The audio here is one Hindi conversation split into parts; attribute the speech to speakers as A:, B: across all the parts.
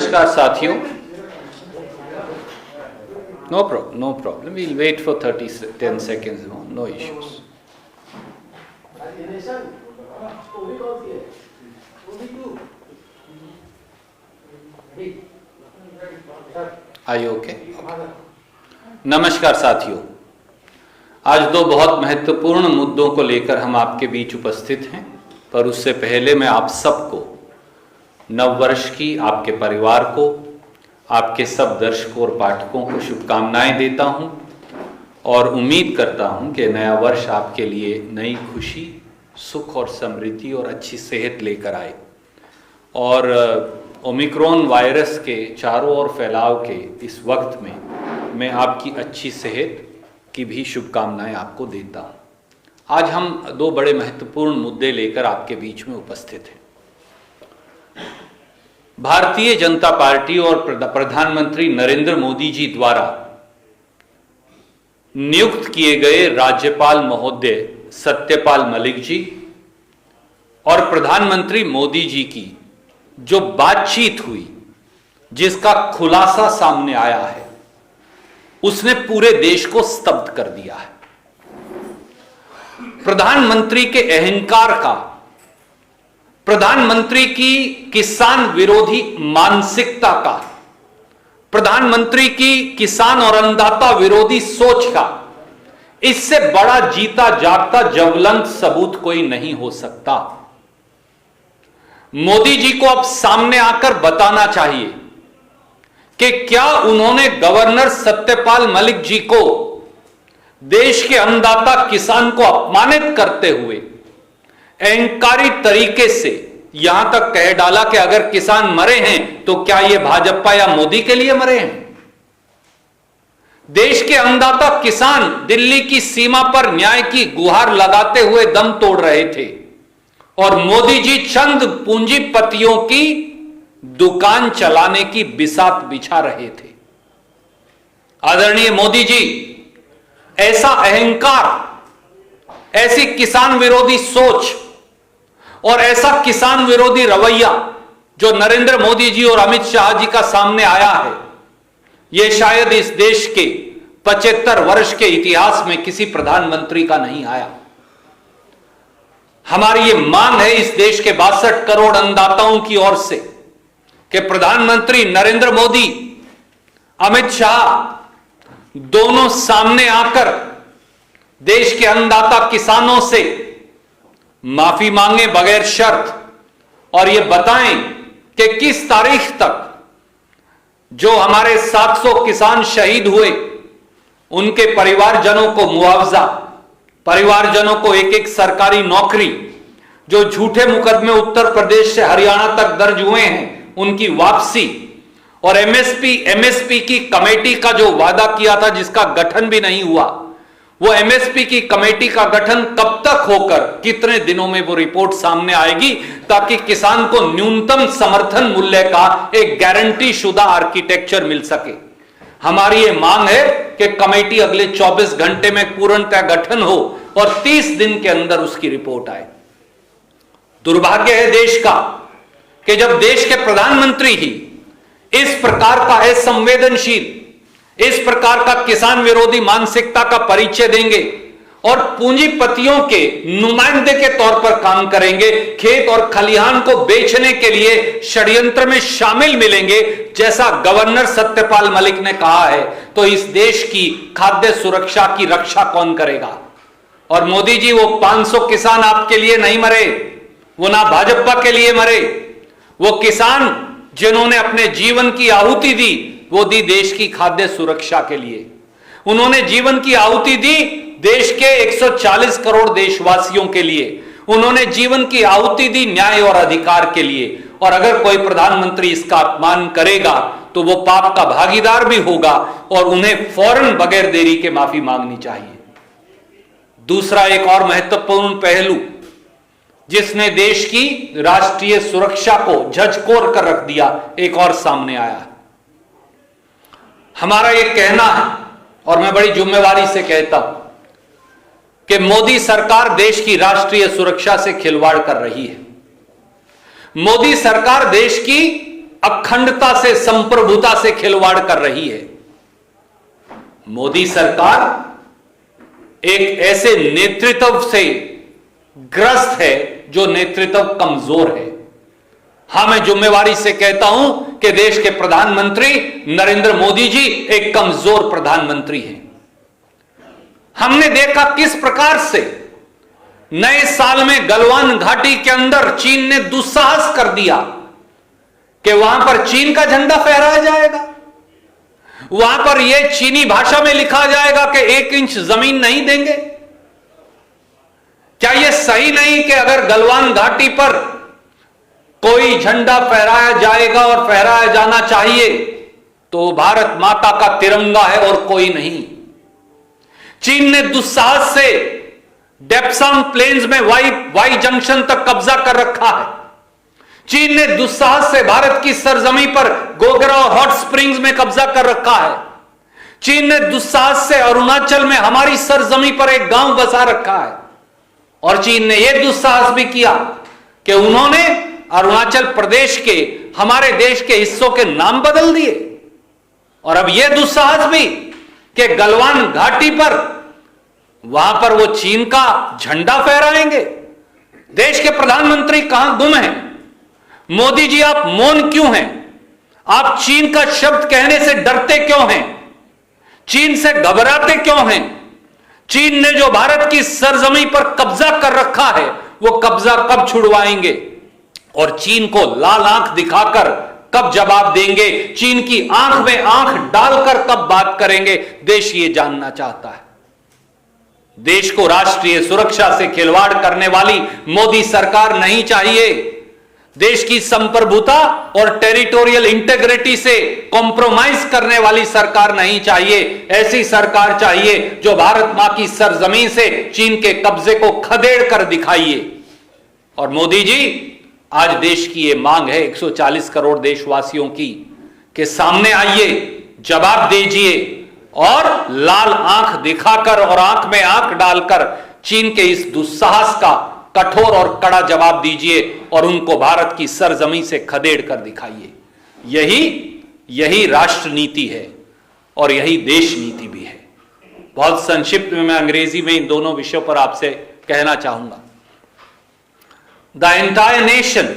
A: नमस्कार साथियों. No problem. We'll wait for 10 seconds more. No issues. Are you okay? नमस्कार साथियों. आज दो बहुत महत्वपूर्ण मुद्दों को लेकर हम आपके बीच उपस्थित हैं, पर उससे पहले मैं आप सबको नववर्ष की, आपके परिवार को, आपके सब दर्शकों और पाठकों को शुभकामनाएं देता हूं और उम्मीद करता हूं कि नया वर्ष आपके लिए नई खुशी, सुख और समृद्धि और अच्छी सेहत लेकर आए. और ओमिक्रॉन वायरस के चारों ओर फैलाव के इस वक्त में मैं आपकी अच्छी सेहत की भी शुभकामनाएं आपको देता हूं. आज हम दो बड़े महत्वपूर्ण मुद्दे लेकर आपके बीच में उपस्थित हैं. भारतीय जनता पार्टी और प्रधानमंत्री नरेंद्र मोदी जी द्वारा नियुक्त किए गए राज्यपाल महोदय सत्यपाल मलिक जी और प्रधानमंत्री मोदी जी की जो बातचीत हुई, जिसका खुलासा सामने आया है, उसने पूरे देश को स्तब्ध कर दिया है. प्रधानमंत्री के अहंकार का, प्रधानमंत्री की किसान विरोधी मानसिकता का, प्रधानमंत्री की किसान और अन्नदाता विरोधी सोच का, इससे बड़ा जीता जागता ज्वलंत सबूत कोई नहीं हो सकता. मोदी जी को अब सामने आकर बताना चाहिए कि क्या उन्होंने गवर्नर सत्यपाल मलिक जी को देश के अन्नदाता किसान को अपमानित करते हुए अहंकारी तरीके से यहां तक कह डाला कि अगर किसान मरे हैं तो क्या यह भाजपा या मोदी के लिए मरे हैं. देश के अन्नदाता किसान दिल्ली की सीमा पर न्याय की गुहार लगाते हुए दम तोड़ रहे थे और मोदी जी चंद पूंजीपतियों की दुकान चलाने की बिसात बिछा रहे थे. आदरणीय मोदी जी, ऐसा अहंकार, ऐसी किसान विरोधी सोच और ऐसा किसान विरोधी रवैया जो नरेंद्र मोदी जी और अमित शाह जी का सामने आया है, यह शायद इस देश के 75 वर्ष के इतिहास में किसी प्रधानमंत्री का नहीं आया. हमारी यह मांग है इस देश के 62 करोड़ अन्नदाताओं की ओर से कि प्रधानमंत्री नरेंद्र मोदी, अमित शाह दोनों सामने आकर देश के अन्नदाता किसानों से माफी मांगे बगैर शर्त और यह बताएं कि किस तारीख तक जो हमारे 700 किसान शहीद हुए उनके परिवारजनों को मुआवजा, परिवारजनों को एक सरकारी नौकरी, जो झूठे मुकदमे उत्तर प्रदेश से हरियाणा तक दर्ज हुए हैं उनकी वापसी, और एमएसपी की कमेटी का जो वादा किया था जिसका गठन भी नहीं हुआ, वो एमएसपी की कमेटी का गठन कब तक होकर कितने दिनों में वो रिपोर्ट सामने आएगी ताकि किसान को न्यूनतम समर्थन मूल्य का एक गारंटी शुदा आर्किटेक्चर मिल सके. हमारी ये मांग है कि कमेटी अगले 24 घंटे में पूर्णतः गठन हो और 30 दिन के अंदर उसकी रिपोर्ट आए. दुर्भाग्य है देश का कि जब देश के प्रधानमंत्री ही इस प्रकार का असंवेदनशील, इस प्रकार का किसान विरोधी मानसिकता का परिचय देंगे और पूंजीपतियों के नुमाइंदे के तौर पर काम करेंगे, खेत और खलिहान को बेचने के लिए षड्यंत्र में शामिल मिलेंगे, जैसा गवर्नर सत्यपाल मलिक ने कहा है, तो इस देश की खाद्य सुरक्षा की रक्षा कौन करेगा. और मोदी जी, वो 500 किसान आपके लिए नहीं मरे, वो ना भाजपा के लिए मरे, वो किसान जिन्होंने अपने जीवन की आहुति दी, वो दी देश की खाद्य सुरक्षा के लिए. उन्होंने जीवन की आहुति दी देश के 140 करोड़ देशवासियों के लिए. उन्होंने जीवन की आहुति दी न्याय और अधिकार के लिए. और अगर कोई प्रधानमंत्री इसका अपमान करेगा तो वो पाप का भागीदार भी होगा और उन्हें फौरन बगैर देरी के माफी मांगनी चाहिए. दूसरा एक और महत्वपूर्ण पहलू जिसने देश की राष्ट्रीय सुरक्षा को झकझोर कर रख दिया, एक और सामने आया. हमारा यह कहना है और मैं बड़ी जिम्मेवारी से कहता हूं कि मोदी सरकार देश की राष्ट्रीय सुरक्षा से खिलवाड़ कर रही है. मोदी सरकार देश की अखंडता से, संप्रभुता से खिलवाड़ कर रही है। मोदी सरकार एक ऐसे नेतृत्व से ग्रस्त है जो नेतृत्व कमजोर है। हां, मैं जिम्मेवारी से कहता हूं कि देश के प्रधानमंत्री नरेंद्र मोदी जी एक कमजोर प्रधानमंत्री हैं। हमने देखा किस प्रकार से नए साल में गलवान घाटी के अंदर चीन ने दुस्साहस कर दिया कि वहां पर चीन का झंडा फहराया जाएगा, वहां पर यह चीनी भाषा में लिखा जाएगा कि 1 इंच जमीन नहीं देंगे। क्या यह सही नहीं कि अगर गलवान घाटी पर कोई झंडा फहराया जाएगा और फहराया जाना चाहिए तो भारत माता का तिरंगा है और कोई नहीं। चीन ने दुस्साहस से डेप्सांग प्लेन्स में वाई जंक्शन तक कब्जा कर रखा है। चीन ने दुस्साहस से भारत की सरजमी पर गोगरा और हॉट स्प्रिंग्स में कब्जा कर रखा है। चीन ने दुस्साहस से अरुणाचल में हमारी सरजमी पर एक गांव बसा रखा है। और चीन ने यह दुस्साहस भी किया कि उन्होंने अरुणाचल प्रदेश के, हमारे देश के हिस्सों के नाम बदल दिए। और अब यह दुस्साहस भी कि गलवान घाटी पर, वहां पर वो चीन का झंडा फहराएंगे। देश के प्रधानमंत्री कहां गुम हैं? मोदी जी, आप मौन क्यों हैं? आप चीन का शब्द कहने से डरते क्यों हैं? चीन से घबराते क्यों हैं? चीन ने जो भारत की सरजमी पर कब्जा कर रखा है, वो कब्जा कब छुड़वाएंगे और चीन को लाल आंख दिखाकर कब जवाब देंगे? चीन की आंख में आंख डालकर कब बात करेंगे? देश ये जानना चाहता है। देश को राष्ट्रीय सुरक्षा से खिलवाड़ करने वाली मोदी सरकार नहीं चाहिए। देश की संप्रभुता और टेरिटोरियल इंटेग्रिटी से कॉम्प्रोमाइज करने वाली सरकार नहीं चाहिए। ऐसी सरकार चाहिए जो भारत मां की सरजमीन से चीन के कब्जे को खदेड़ कर दिखाइए। और मोदी जी, आज देश की यह मांग है 140 करोड़ देशवासियों की कि सामने आइए, जवाब दीजिए और लाल आंख दिखाकर और आंख में आंख डालकर चीन के इस दुस्साहस का कठोर और कड़ा जवाब दीजिए और उनको भारत की सरजमीन से खदेड़ कर दिखाइए। यही राष्ट्र नीति है और यही देश नीति भी है। बहुत संक्षिप्त में मैं अंग्रेजी में इन दोनों विषयों पर आपसे कहना चाहूंगा। The entire nation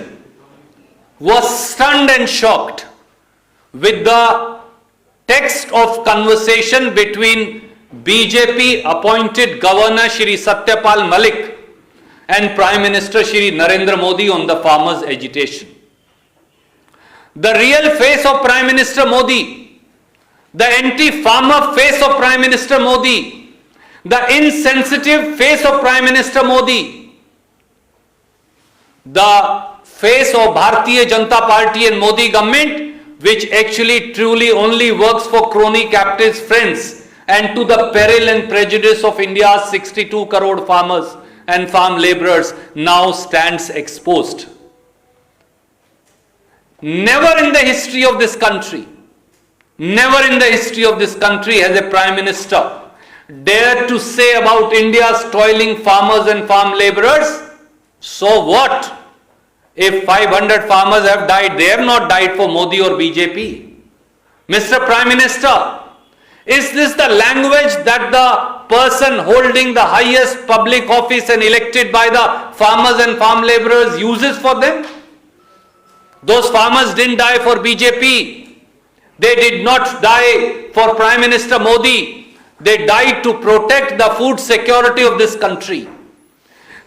A: was stunned and shocked with the text of conversation between BJP appointed Governor Shri Satyapal Malik and Prime Minister Shri Narendra Modi on the farmers' agitation. The real face of Prime Minister Modi, the anti-farmer face of Prime Minister Modi, the insensitive face of Prime Minister Modi, the face of Bharatiya Janata Party and Modi government, which actually truly only works for crony captives friends and to the peril and prejudice of India's 62 crore farmers and farm laborers, now stands exposed. Never in the history of this country, never in the history of this country has a Prime Minister dared to say about India's toiling farmers and farm laborers, so what? If 500 farmers have died, they have not died for Modi or BJP. Mr. Prime Minister, is this the language that the person holding the highest public office and elected by the farmers and farm laborers uses for them? Those farmers didn't die for BJP. They did not die for Prime Minister Modi. They died to protect the food security of this country.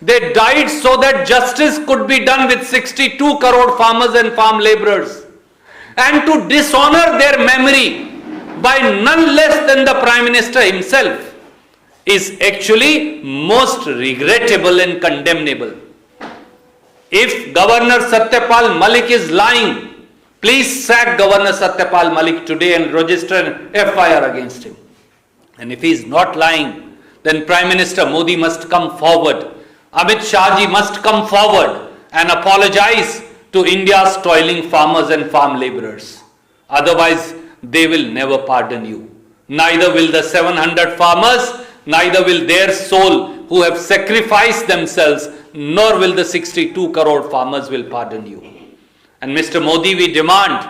A: They died so that justice could be done with 62 crore farmers and farm laborers. And to dishonor their memory by none less than the Prime Minister himself is actually most regrettable and condemnable. If Governor Satyapal Malik is lying, please sack Governor Satyapal Malik today and register an FIR against him. And if he is not lying, then Prime Minister Modi must come forward. Amit Shah ji must come forward and apologize to India's toiling farmers and farm laborers. Otherwise, they will never pardon you. Neither will the 700 farmers, neither will their soul who have sacrificed themselves, nor will the 62 crore farmers will pardon you. And Mr. Modi, we demand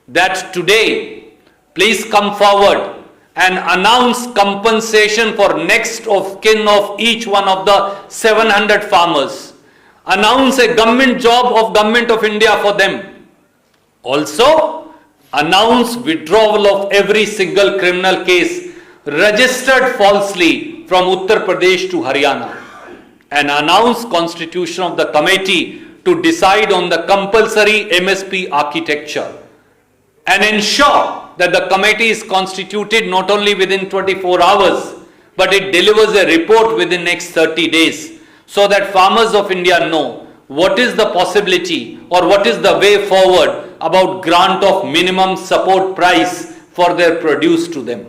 A: that today, please come forward and announce compensation for next of kin of each one of the 700 farmers. Announce a government job of Government of India for them. Also, announce withdrawal of every single criminal case registered falsely from Uttar Pradesh to Haryana, and announce constitution of the committee to decide on the compulsory MSP architecture, and ensure that the committee is constituted not only within 24 hours, but it delivers a report within next 30 days, so that farmers of India know what is the possibility or what is the way forward about grant of minimum support price for their produce to them.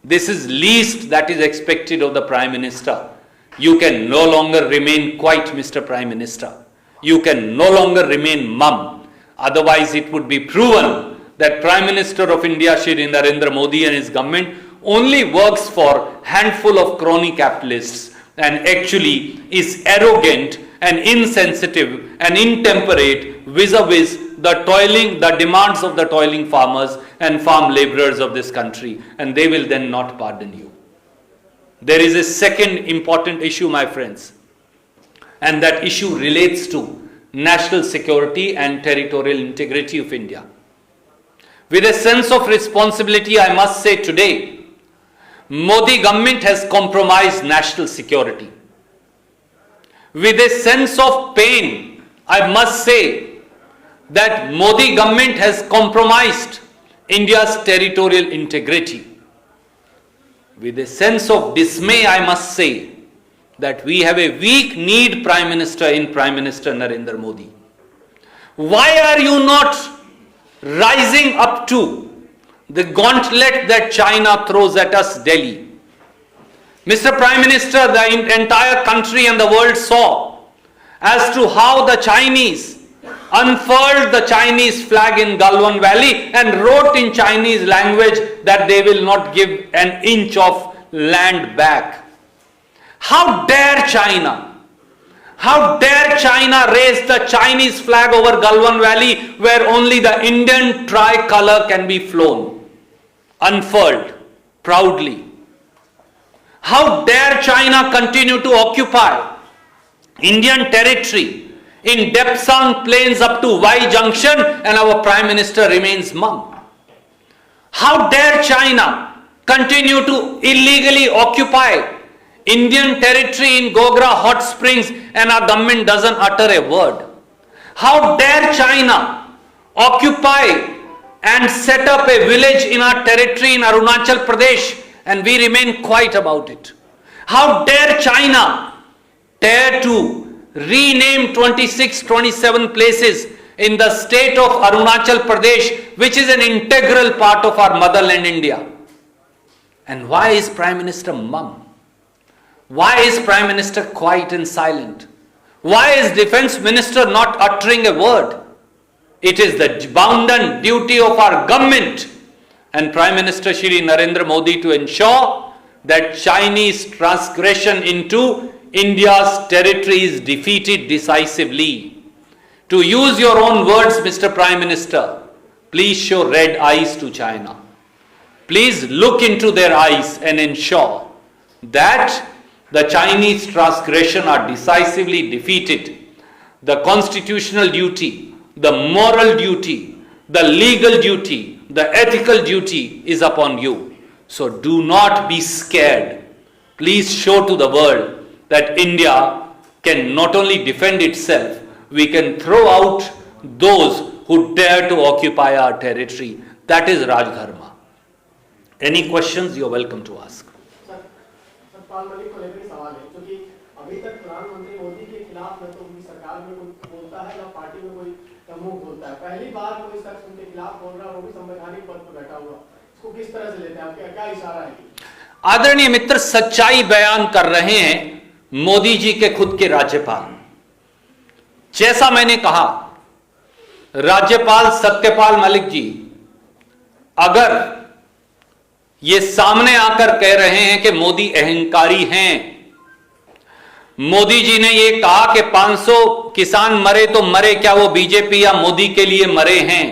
A: This is least that is expected of the Prime Minister. You can no longer remain quiet, Mr. Prime Minister. You can no longer remain mum. Otherwise, it would be proven that Prime Minister of India, Shri Narendra Modi, and his government only works for handful of crony capitalists and actually is arrogant and insensitive and intemperate vis-a-vis the demands of the toiling farmers and farm laborers of this country, and they will then not pardon you. There is a second important issue, my friends, and that issue relates to national security and territorial integrity of India. With a sense of responsibility, I must say today, Modi government has compromised national security. With a sense of pain, I must say that Modi government has compromised India's territorial integrity. With a sense of dismay, I must say that we have a weak-kneed Prime Minister in Prime Minister Narendra Modi. Why are you not rising up to the gauntlet that China throws at us, Delhi? Mr. Prime Minister, the entire country and the world saw as to how the Chinese unfurled the Chinese flag in Galwan Valley and wrote in Chinese language that they will not give an inch of land back. How dare China? How dare China raise the Chinese flag over Galwan Valley where only the Indian tricolor can be flown, unfurled, proudly? How dare China continue to occupy Indian territory in Depsang Plains up to Y Junction and our Prime Minister remains mum? How dare China continue to illegally occupy Indian territory in Gogra Hot Springs and our government doesn't utter a word? How dare China occupy and set up a village in our territory in Arunachal Pradesh and we remain quiet about it? How dare China dare to rename 26-27 places in the state of Arunachal Pradesh, which is an integral part of our motherland India? And why is Prime Minister mum? Why is Prime Minister quiet and silent? Why is Defence Minister not uttering a word? It is the bounden duty of our government and Prime Minister Shri Narendra Modi to ensure that Chinese transgression into India's territory is defeated decisively. To use your own words, Mr. Prime Minister, please show red eyes to China. Please look into their eyes and ensure that the Chinese transgression are decisively defeated. The constitutional duty, the moral duty, the legal duty, the ethical duty is upon you. So do not be scared. Please show to the world that India can not only defend itself, we can throw out those who dare to occupy our territory. That is Raj Dharma. Any questions, you are welcome to ask.
B: Sir Pal Malik को लेकर सवाल है, क्योंकि अभी तक प्रधानमंत्री मोदी के खिलाफ न तो उनकी सरकार में कोई बोलता है, न पार्टी में कोई मुंह बोलता है। पहली बार कोई शख्स उनके खिलाफ बोल रहा है, वो भी संवैधानिक पद पर बैठा हुआ। इसको किस तरह से लेते हैं, आपका क्या इशारा है?
A: आदरणीय मित्र, सच्चाई बयान कर रहे हैं मोदी जी के खुद के राज्यपाल। जैसा मैंने कहा, राज्यपाल सत्यपाल मलिक जी अगर ये सामने आकर कह रहे हैं कि मोदी अहंकारी हैं, मोदी जी ने यह कहा कि 500 किसान मरे तो मरे, क्या वो बीजेपी या मोदी के लिए मरे हैं?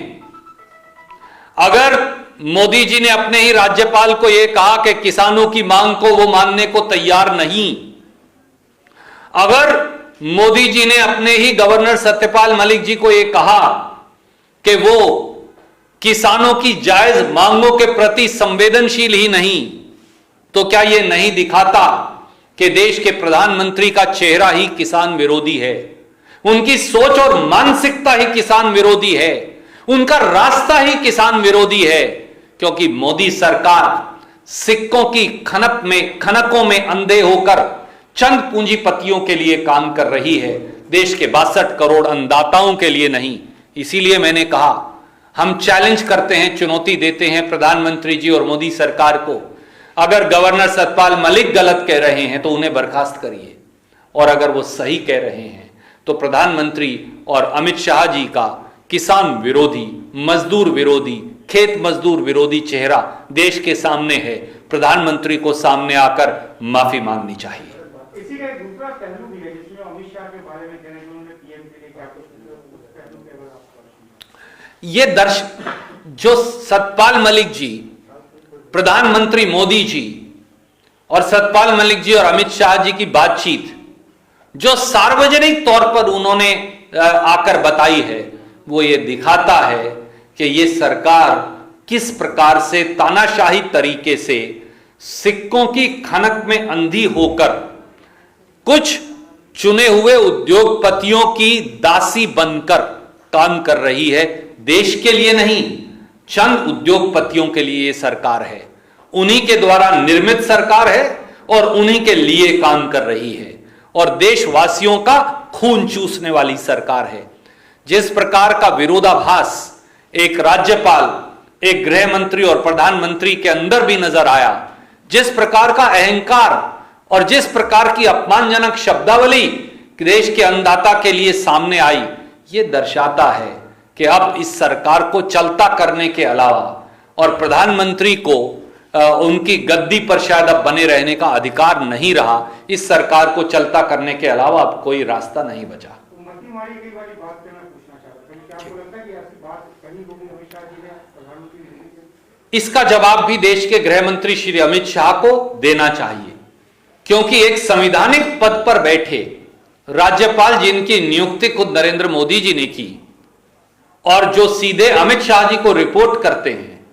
A: अगर मोदी जी ने अपने ही राज्यपाल को यह कहा कि किसानों की मांग को वो मानने को तैयार नहीं, अगर मोदी जी ने अपने ही गवर्नर सत्यपाल मलिक जी को यह कहा कि वो किसानों की जायज मांगों के प्रति संवेदनशील ही नहीं, तो क्या यह नहीं दिखाता कि देश के प्रधानमंत्री का चेहरा ही किसान विरोधी है, उनकी सोच और मानसिकता ही किसान विरोधी है, उनका रास्ता ही किसान विरोधी है? क्योंकि मोदी सरकार सिक्कों की खनकों में अंधे होकर चंद पूंजीपतियों के लिए काम कर रही है, देश के 62 करोड़ अन्नदाताओं के लिए नहीं। इसीलिए मैंने कहा, हम चैलेंज करते हैं, चुनौती देते हैं प्रधानमंत्री जी और मोदी सरकार को। अगर गवर्नर सतपाल मलिक गलत कह रहे हैं तो उन्हें बर्खास्त करिए, और अगर वो सही कह रहे हैं तो प्रधानमंत्री और अमित शाह जी का किसान विरोधी, मजदूर विरोधी, खेत मजदूर विरोधी चेहरा देश के सामने है। प्रधानमंत्री को सामने आकर माफी मांगनी चाहिए।
C: इसी का एक दूसरा पहलू भी है जिसमें अमित शाह के बारे में कह रहे हैं कि उन्होंने पीएम के लिए क्या कुछ पहलू के बारे में
A: ये जो सतपाल मलिक जी, प्रधानमंत्री मोदी जी और सतपाल मलिक जी और अमित शाह जी की बातचीत जो सार्वजनिक तौर पर उन्होंने आकर बताई है, वो ये दिखाता है कि ये सरकार किस प्रकार से तानाशाही तरीके से सिक्कों की खनक में अंधी होकर कुछ चुने हुए उद्योगपतियों की दासी बनकर काम कर रही है। देश के लिए नहीं, चंद उद्योगपतियों के लिए यह सरकार है, उन्हीं के द्वारा निर्मित सरकार है और उन्हीं के लिए काम कर रही है, और देशवासियों का खून चूसने वाली सरकार है। जिस प्रकार का विरोधाभास एक राज्यपाल, एक गृह मंत्री और प्रधानमंत्री के अंदर भी नजर आया, जिस प्रकार का अहंकार और जिस प्रकार की अपमानजनक शब्दावली देश के अन्नदाता के लिए सामने आई, ये दर्शाता है कि अब इस सरकार को चलता करने के अलावा और प्रधानमंत्री को उनकी गद्दी पर शायद अब बने रहने का अधिकार नहीं रहा। इस सरकार को चलता करने के अलावा अब कोई रास्ता नहीं बचा। इसका जवाब भी देश के गृह मंत्री श्री अमित शाह को देना चाहिए, क्योंकि एक संवैधानिक पद पर बैठे राज्यपाल जिनकी नियुक्ति खुद नरेंद्र मोदी जी ने की और जो सीधे अमित शाह जी को रिपोर्ट करते हैं,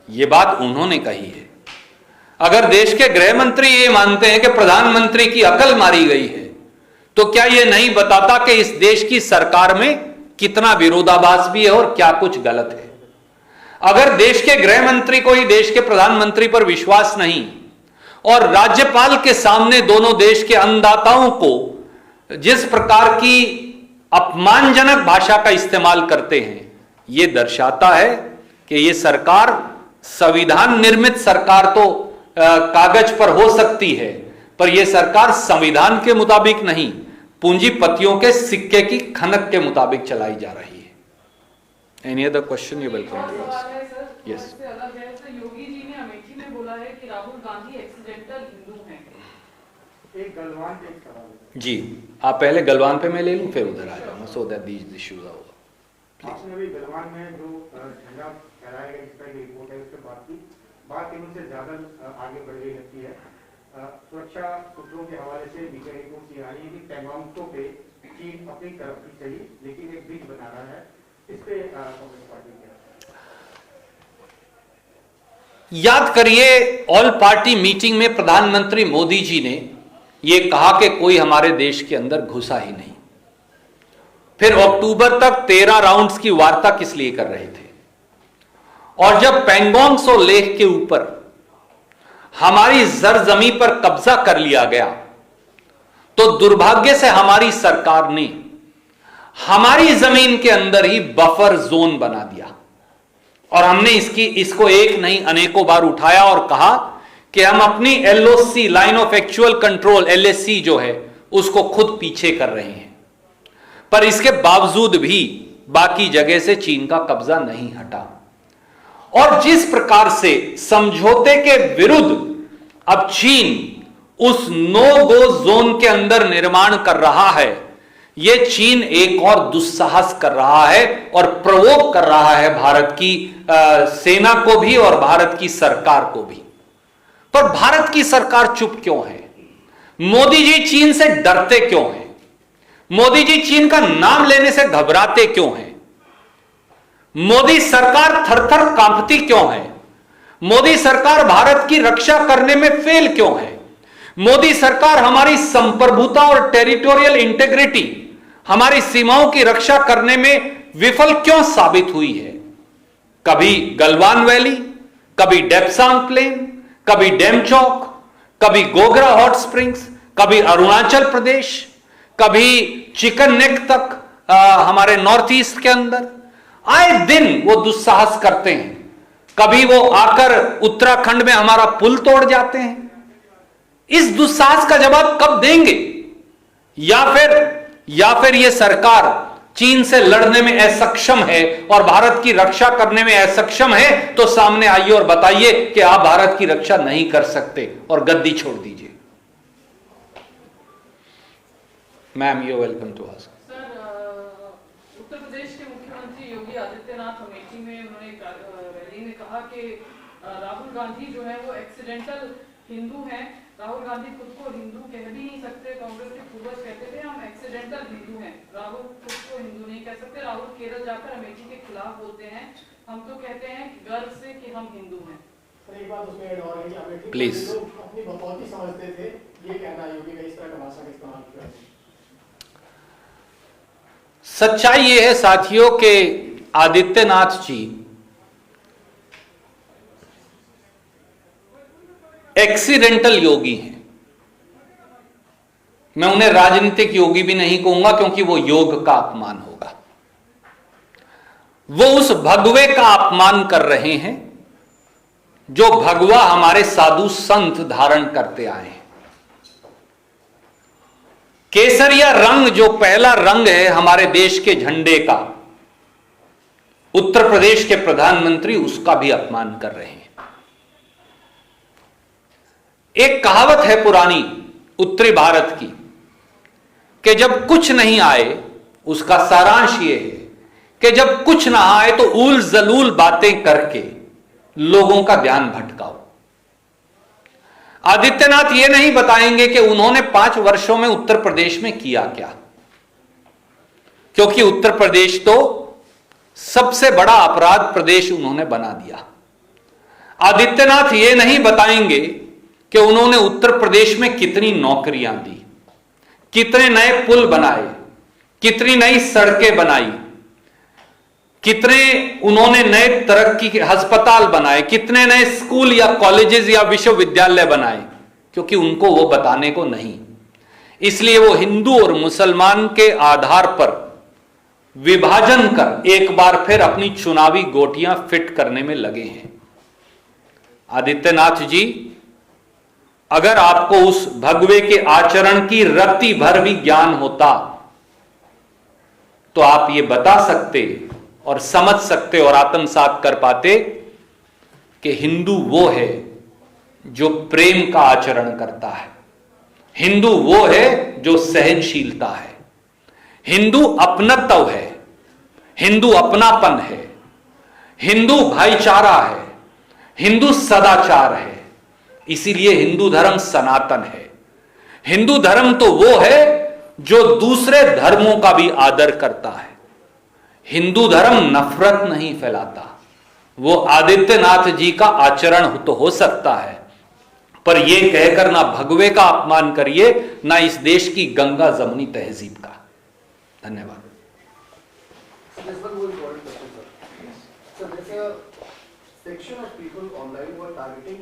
A: यह बात उन्होंने कही है। अगर देश के गृह मंत्री ये मानते हैं कि प्रधानमंत्री की अकल मारी गई है, तो क्या यह नहीं बताता कि इस देश की सरकार में कितना विरोधाभास भी है और क्या कुछ गलत है? अगर देश के गृह मंत्री को ही देश के प्रधानमंत्री पर विश्वास नहीं और राज्यपाल के सामने दोनों देश के अन्नदाताओं को जिस प्रकार की अपमानजनक भाषा का इस्तेमाल करते हैं, यह दर्शाता है कि यह सरकार संविधान निर्मित सरकार तो कागज पर हो सकती है, पर यह सरकार संविधान के मुताबिक नहीं, पूंजीपतियों के सिक्के की खनक के मुताबिक चलाई जा रही है। Any other question? You welcome. Yes.
D: Yogi ji ने अमेठी में बोला है कि राहुल गांधी एक्सीडेंटल हिंदू हैं।
C: एक गलवान पे एक सवाल है
A: जी, आप पहले गलवान पे मैं ले लूं, फिर उधर आ जाऊंगा, सो दैट दीज इश्यूज होगा।
C: आपने भी गलवान में जो झंडा फहराया गया इसका एक रिपोर्ट है, उसके बात इनसे ज्यादा आगे बढ़ गई लगती है। सुरक्षा सूत्रों के हवाले से बीते रिपोर्ट ये आ रही है कि पैंगोंग पे चीन अपनी तरफ की सही लेकिन एक ब्रिज बना रहा है, इस पे कांग्रेस पार्टी क्या?
A: याद करिए, ऑल पार्टी मीटिंग में प्रधानमंत्री मोदी जी ने यह कहा कि कोई हमारे देश के अंदर घुसा ही नहीं। फिर अक्टूबर तक 13 राउंड्स की वार्ता किस लिए कर रहे थे? और जब पैंगोंग सो लेक के ऊपर हमारी जरजमी पर कब्जा कर लिया गया, तो दुर्भाग्य से हमारी सरकार ने हमारी जमीन के अंदर ही बफर जोन बना दिया, और हमने इसको एक नहीं अनेकों बार उठाया और कहा कि हम अपनी LOC, line of actual control, LAC जो है, उसको खुद पीछे कर रहे हैं। पर इसके बावजूद भी बाकी जगह से चीन का कब्जा नहीं हटा, और जिस प्रकार से समझौते के विरुद्ध अब चीन उस नो गो जोन के अंदर निर्माण कर रहा है, यह चीन एक और दुस्साहस कर रहा है और प्रवोक कर रहा है भारत की सेना को भी और भारत की सरकार को भी। पर भारत की सरकार चुप क्यों है? मोदी जी चीन से डरते क्यों हैं? मोदी जी चीन का नाम लेने से घबराते क्यों हैं? मोदी सरकार थर-थर कांपती क्यों है? मोदी सरकार भारत की रक्षा करने में फेल क्यों है? मोदी सरकार हमारी संप्रभुता और टेरिटोरियल इंटेग्रिटी, हमारी सीमाओं की रक्षा करने में विफल क्यों साबित हुई है? कभी गलवान वैली, कभी डेप्सांग प्लेन, कभी डेमचौक, कभी गोगरा हॉट स्प्रिंग्स, कभी अरुणाचल प्रदेश, कभी चिकन नेक तक हमारे नॉर्थ ईस्ट के अंदर आए दिन वो दुस्साहस करते हैं। कभी वो आकर उत्तराखंड में हमारा पुल तोड़ जाते हैं। इस दुस्साहस का जवाब कब देंगे? या फिर ये सरकार चीन से लड़ने में असक्षम है और भारत की रक्षा करने में असक्षम है, तो सामने आइए और बताइए कि आप भारत की रक्षा नहीं कर सकते और गद्दी छोड़ दीजिए। Ma'am, you welcome to ask.
D: Sir, Uttar Pradesh के मुख्यमंत्री योगी आदित्यनाथ अमेठी में उन्होंने रैली में कहा कि राहुल गांधी जो है वो एक्सीडेंटल हिंदू हैं। राहुल गांधी खुद को हिंदू कह भी नहीं सकते। कांग्रेस के पूर्वज कहते थे हम एक्सीडेंटल हिंदू हैं, राहुल खुद को हिंदू नहीं कह सकते। राहुल केरल जाकर अमेठी के खिलाफ बोलते हैं, हम तो कहते हैं गर्व से कि हम हिंदू हैं।
B: सर, एक बात उसमें ऐड और है कि अमेठी
A: Please.
B: में लोग अपनी बकौती समझते थे, ये कहना योगी का इस तरह का भाषा का इस्तेमाल किया।
A: सच्चाई यह है साथियों कि आदित्यनाथ जी एक्सीडेंटल योगी हैं। मैं उन्हें राजनीतिक योगी भी नहीं कहूंगा क्योंकि वो योग का अपमान होगा। वो उस भगवे का अपमान कर रहे हैं जो भगवा हमारे साधु संत धारण करते आए हैं। केसरिया रंग जो पहला रंग है हमारे देश के झंडे का, उत्तर प्रदेश के प्रधानमंत्री उसका भी अपमान कर रहे हैं। एक कहावत है पुरानी उत्तरी भारत की कि जब कुछ नहीं आए, उसका सारांश यह है कि जब कुछ ना आए तो ऊल जलूल बातें करके लोगों का ध्यान भटकाओ। आदित्यनाथ ये नहीं बताएंगे कि उन्होंने 5 वर्षों में उत्तर प्रदेश में किया क्या, क्योंकि उत्तर प्रदेश तो सबसे बड़ा अपराध प्रदेश उन्होंने बना दिया। आदित्यनाथ ये नहीं बताएंगे कि उन्होंने उत्तर प्रदेश में कितनी नौकरियां दी, कितने नए पुल बनाए, कितनी नई सड़कें बनाई, कितने उन्होंने नए तरक्की के अस्पताल बनाए, कितने नए स्कूल या कॉलेजेस या विश्वविद्यालय बनाए, क्योंकि उनको वो बताने को नहीं। इसलिए वो हिंदू और मुसलमान के आधार पर विभाजन कर एक बार फिर अपनी चुनावी गोटियां फिट करने में लगे हैं। आदित्यनाथ जी, अगर आपको उस भगवे के आचरण की रत्ती भर भी ज्ञान होता तो आप ये बता सकते और समझ सकते और आत्मसात कर पाते कि हिंदू वो है जो प्रेम का आचरण करता है, हिंदू वो है जो सहनशीलता है, हिंदू अपनत्व है, हिंदू अपनापन है, हिंदू भाईचारा है, हिंदू सदाचार है। इसीलिए हिंदू धर्म सनातन है। हिंदू धर्म तो वो है जो दूसरे धर्मों का भी आदर करता है। हिंदू धर्म नफरत नहीं फैलाता। वो आदित्यनाथ जी का आचरण तो हो सकता है, पर यह कहकर ना भगवे का अपमान करिए, ना इस देश की गंगा जमनी तहजीब का। धन्यवाद।
B: So there's a section of people online who are targeting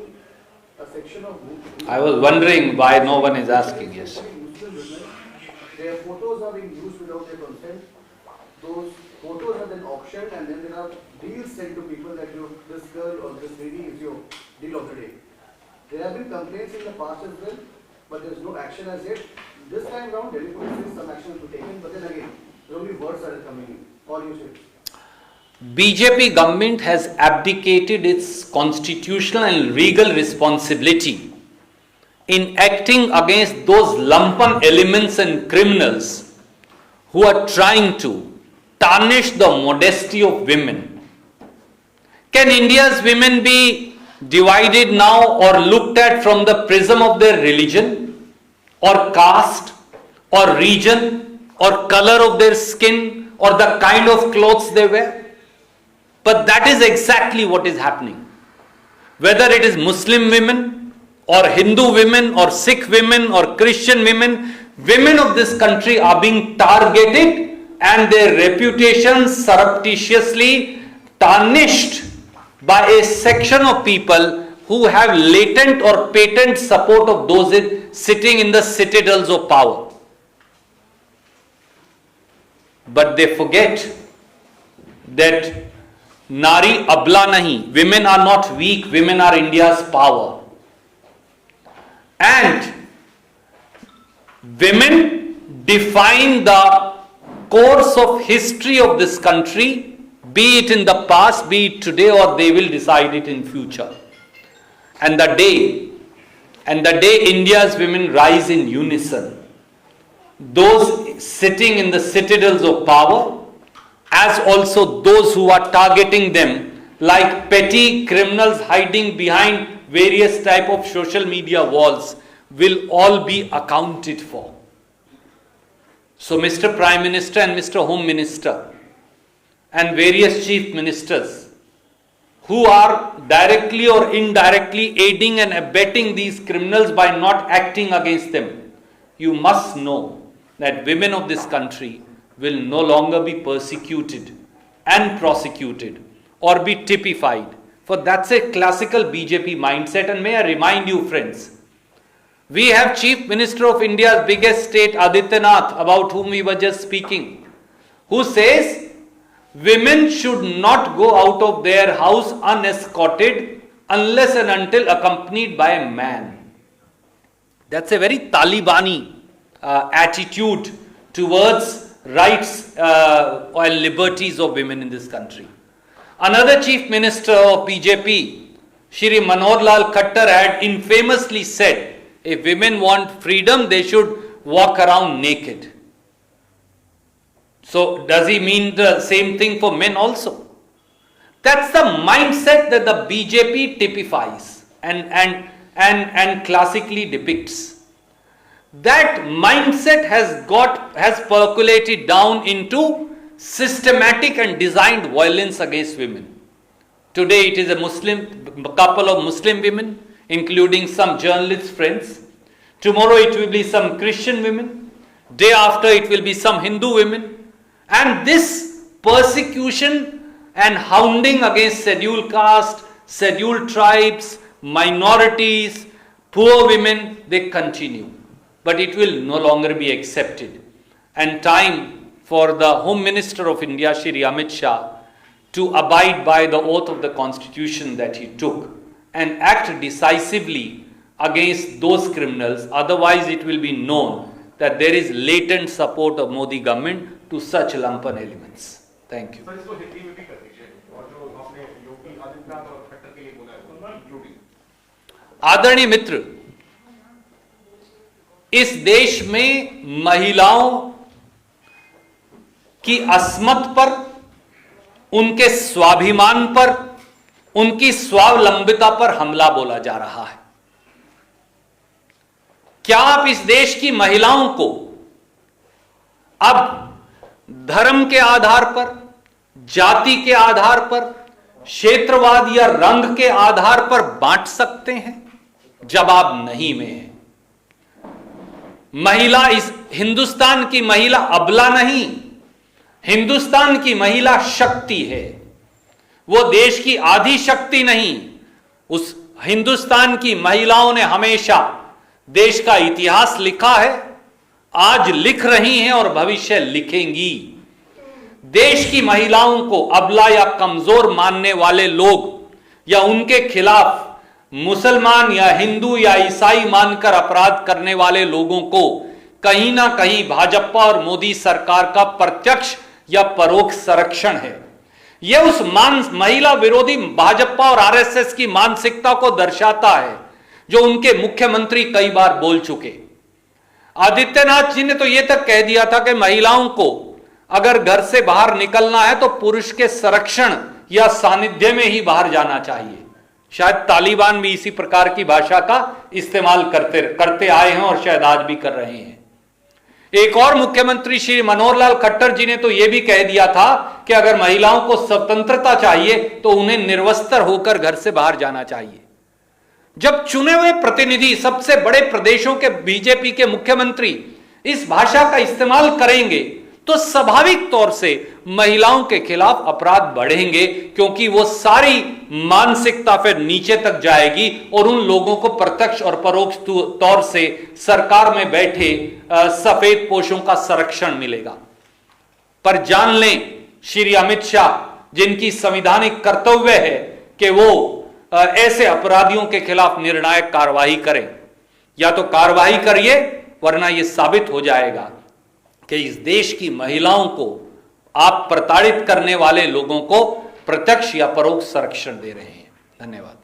B: a section of Muslims.
A: I was wondering why no one is asking. Yes.
B: Muslim women, their photos are being used without their consent. Those photos are then auctioned and then there are deals sent to people that this girl or this lady is your deal of the day. There have been complaints in the past as well, but there is no action as yet. This time round, Delhi police says some action will be taken, but then again, there will be words that are coming in. All you say.
A: BJP government has abdicated its constitutional and legal responsibility in acting against those lumpen elements and criminals who are trying to tarnish the modesty of women. Can India's women be divided now or looked at from the prism of their religion or caste or region or color of their skin or the kind of clothes they wear? But that is exactly what is happening. Whether it is Muslim women or Hindu women or Sikh women or Christian women, women of this country are being targeted and their reputations surreptitiously tarnished by a section of people who have latent or patent support of those sitting in the citadels of power. But they forget that Nari abla nahi, women are not weak, women are India's power. And women define the course of history of this country, be it in the past, be it today, or they will decide it in future. And the day India's women rise in unison, those sitting in the citadels of power, as also those who are targeting them like petty criminals hiding behind various type of social media walls, will all be accounted for. So Mr. Prime Minister and Mr. Home Minister and various chief ministers who are directly or indirectly aiding and abetting these criminals by not acting against them, you must know that women of this country will no longer be persecuted and prosecuted or be typified. For that's a classical BJP mindset. And may I remind you, friends, we have Chief Minister of India's biggest state, Adityanath, about whom we were just speaking, who says women should not go out of their house unescorted unless and until accompanied by a man. That's a very Talibani attitude towards rights and liberties of women in this country. Another Chief Minister of BJP, Shri Manohar Lal Khattar, had infamously said, if women want freedom, they should walk around naked. So does he mean the same thing for men also? That's the mindset that the BJP typifies and classically depicts. That mindset has percolated down into systematic and designed violence against women. Today it is a couple of Muslim women, including some journalist friends. Tomorrow it will be some Christian women. Day after it will be some Hindu women. And this persecution and hounding against scheduled caste, scheduled tribes, minorities, poor women, they continue. But it will no longer be accepted. And time for the Home Minister of India, Shri Amit Shah, to abide by the oath of the Constitution that he took and act decisively against those criminals. Otherwise, it will be known that there is latent support of Modi government to such lumpen elements. Thank you. आदरणीय मित्र, इस देश में महिलाओं की अस्मत पर, उनके स्वाभिमान पर, उनकी स्वावलंबिता पर हमला बोला जा रहा है। क्या आप इस देश की महिलाओं को अब धर्म के आधार पर, जाति के आधार पर, क्षेत्रवाद या रंग के आधार पर बांट सकते हैं? जवाब नहीं में है। महिला, इस हिंदुस्तान की महिला अबला नहीं, हिंदुस्तान की महिला शक्ति है। वो देश की आधी शक्ति नहीं। उस हिंदुस्तान की महिलाओं ने हमेशा देश का इतिहास लिखा है, आज लिख रही हैं और भविष्य लिखेंगी। देश की महिलाओं को अबला या कमजोर मानने वाले लोग या उनके खिलाफ मुसलमान या हिंदू या ईसाई मानकर अपराध करने वाले लोगों को कहीं ना कहीं भाजपा और मोदी सरकार का प्रत्यक्ष या परोक्ष संरक्षण है। यह उस महिला विरोधी भाजपा और आरएसएस की मानसिकता को दर्शाता है जो उनके मुख्यमंत्री कई बार बोल चुके। आदित्यनाथ जी ने तो यह तक कह दिया था कि महिलाओं को अगर घर से बाहर निकलना है तो पुरुष के संरक्षण या सानिध्य में ही बाहर जाना चाहिए। शायद तालिबान भी इसी प्रकार की भाषा का इस्तेमाल करते आए हैं और शायद आज भी कर रहे हैं। एक और मुख्यमंत्री श्री मनोहर लाल खट्टर जी ने तो यह भी कह दिया था कि अगर महिलाओं को स्वतंत्रता चाहिए तो उन्हें निर्वस्त्र होकर घर से बाहर जाना चाहिए। जब चुने हुए प्रतिनिधि सबसे बड़े प्रदेशों के बीजेपी के मुख्यमंत्री इस भाषा का इस्तेमाल करेंगे तो स्वाभाविक तौर से महिलाओं के खिलाफ अपराध बढ़ेंगे, क्योंकि वो सारी मानसिकता फिर नीचे तक जाएगी और उन लोगों को प्रत्यक्ष और परोक्ष तौर से सरकार में बैठे सफेद पोशों का संरक्षण मिलेगा। पर जान लें, श्री अमित शाह जिनकी संवैधानिक कर्तव्य है कि वो ऐसे अपराधियों के खिलाफ निर्णायक कार्रवाई करें, या तो कार्रवाई करिए वरना यह साबित हो जाएगा कि इस देश की महिलाओं को आप प्रताड़ित करने वाले लोगों को प्रत्यक्ष या परोक्ष संरक्षण दे रहे हैं। धन्यवाद।